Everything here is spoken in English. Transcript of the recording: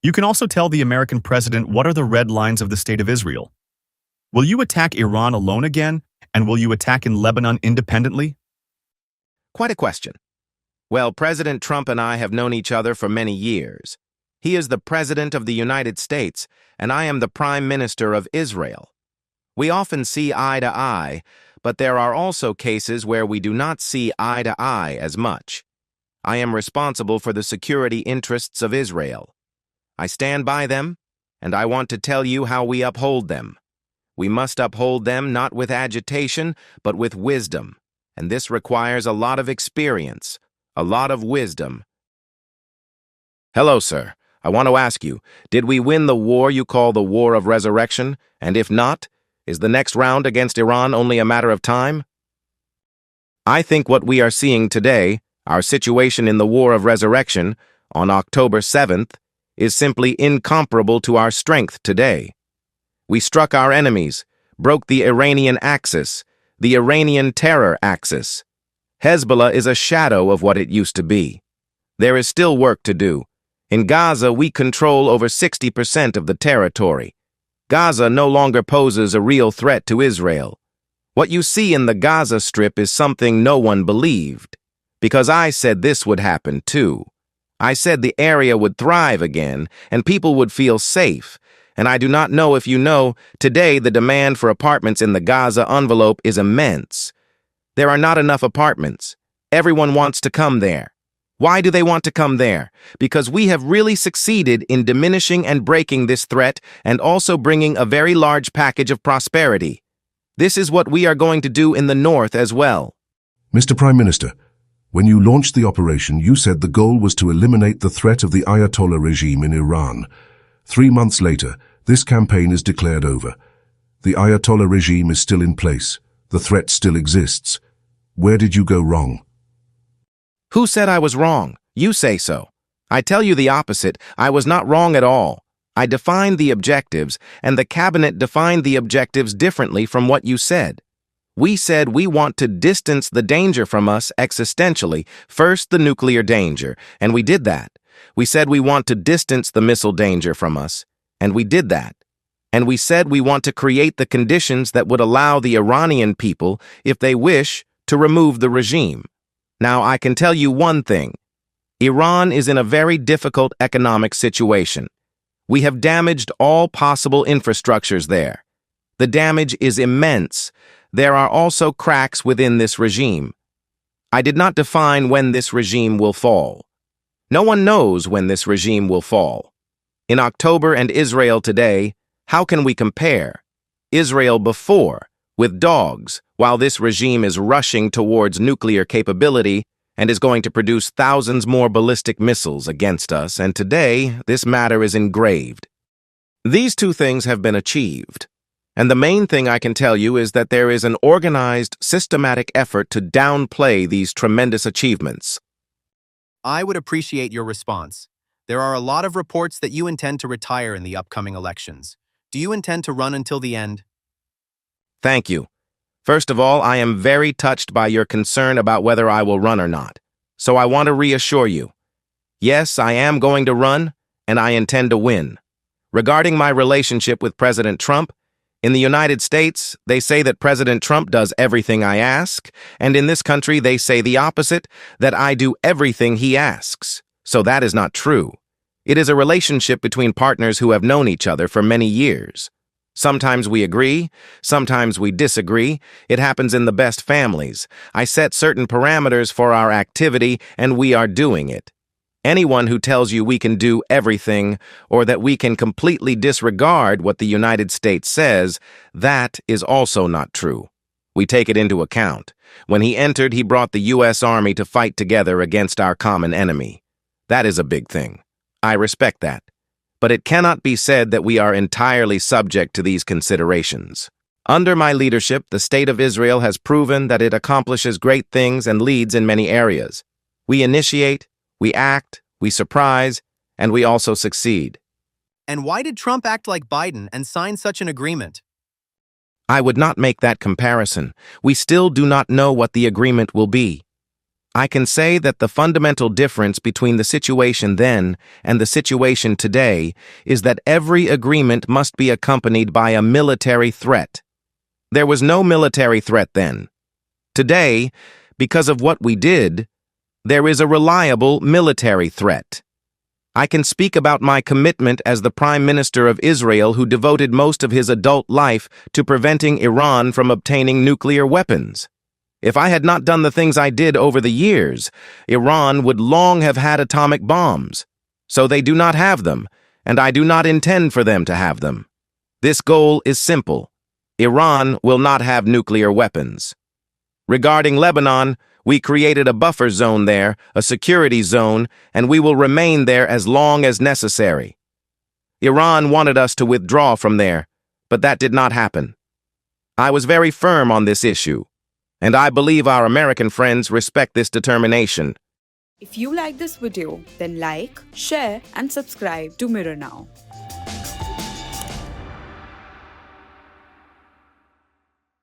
You can also tell the American president what are the red lines of the State of Israel. Will you attack Iran alone again, and will you attack in Lebanon independently? Quite a question. Well, President Trump and I have known each other for many years. He is the President of the United States, and I am the Prime Minister of Israel. We often see eye to eye, but there are also cases where we do not see eye to eye as much. I am responsible for the security interests of Israel. I stand by them, and I want to tell you how we uphold them. We must uphold them not with agitation, but with wisdom, and this requires a lot of experience, a lot of wisdom. Hello, sir. I want to ask you, did we win the war you call the War of Resurrection? And if not, is the next round against Iran only a matter of time? I think what we are seeing today, our situation in the War of Resurrection, on October 7th, is simply incomparable to our strength today. We struck our enemies, broke the Iranian axis, the Iranian terror axis. Hezbollah is a shadow of what it used to be. There is still work to do. In Gaza, we control over 60% of the territory. Gaza no longer poses a real threat to Israel. What you see in the Gaza Strip is something no one believed, because I said this would happen too. I said the area would thrive again, and people would feel safe. And I do not know if you know, today the demand for apartments in the Gaza envelope is immense. There are not enough apartments. Everyone wants to come there. Why do they want to come there? Because we have really succeeded in diminishing and breaking this threat and also bringing a very large package of prosperity. This is what we are going to do in the north as well. Mr. Prime Minister, when you launched the operation, you said the goal was to eliminate the threat of the Ayatollah regime in Iran. 3 months later, this campaign is declared over. The Ayatollah regime is still in place. The threat still exists. Where did you go wrong? Who said I was wrong? You say so. I tell you the opposite. I was not wrong at all. I defined the objectives, and the cabinet defined the objectives differently from what you said. We said we want to distance the danger from us existentially, first the nuclear danger, and we did that. We said we want to distance the missile danger from us, and we did that. And we said we want to create the conditions that would allow the Iranian people, if they wish, to remove the regime. Now, I can tell you one thing. Iran is in a very difficult economic situation. We have damaged all possible infrastructures there. The damage is immense. There are also cracks within this regime. I did not define when this regime will fall. No one knows when this regime will fall. In October and Israel today, how can we compare? Israel before, with dogs, while this regime is rushing towards nuclear capability and is going to produce thousands more ballistic missiles against us, and today, this matter is engraved. These two things have been achieved. And the main thing I can tell you is that there is an organized, systematic effort to downplay these tremendous achievements. I would appreciate your response. There are a lot of reports that you intend to retire in the upcoming elections. Do you intend to run until the end? Thank you. First of all, I am very touched by your concern about whether I will run or not. So I want to reassure you. Yes, I am going to run, and I intend to win. Regarding my relationship with President Trump, in the United States, they say that President Trump does everything I ask, and in this country they say the opposite, that I do everything he asks. So that is not true. It is a relationship between partners who have known each other for many years. Sometimes we agree, sometimes we disagree. It happens in the best families. I set certain parameters for our activity, and we are doing it. Anyone who tells you we can do everything or that we can completely disregard what the United States says, that is also not true. We take it into account. When he entered, he brought the U.S. Army to fight together against our common enemy. That is a big thing. I respect that. But it cannot be said that we are entirely subject to these considerations. Under my leadership, the State of Israel has proven that it accomplishes great things and leads in many areas. We initiate, we act, we surprise, and we also succeed. And why did Trump act like Biden and sign such an agreement? I would not make that comparison. We still do not know what the agreement will be. I can say that the fundamental difference between the situation then and the situation today is that every agreement must be accompanied by a military threat. There was no military threat then. Today, because of what we did, there is a reliable military threat. I can speak about my commitment as the Prime Minister of Israel who devoted most of his adult life to preventing Iran from obtaining nuclear weapons. If I had not done the things I did over the years, Iran would long have had atomic bombs. So they do not have them, and I do not intend for them to have them. This goal is simple. Iran will not have nuclear weapons. Regarding Lebanon, we created a buffer zone there, a security zone, and we will remain there as long as necessary. Iran wanted us to withdraw from there, but that did not happen. I was very firm on this issue, and I believe our American friends respect this determination. If you like this video, then like, share and subscribe to Mirror Now.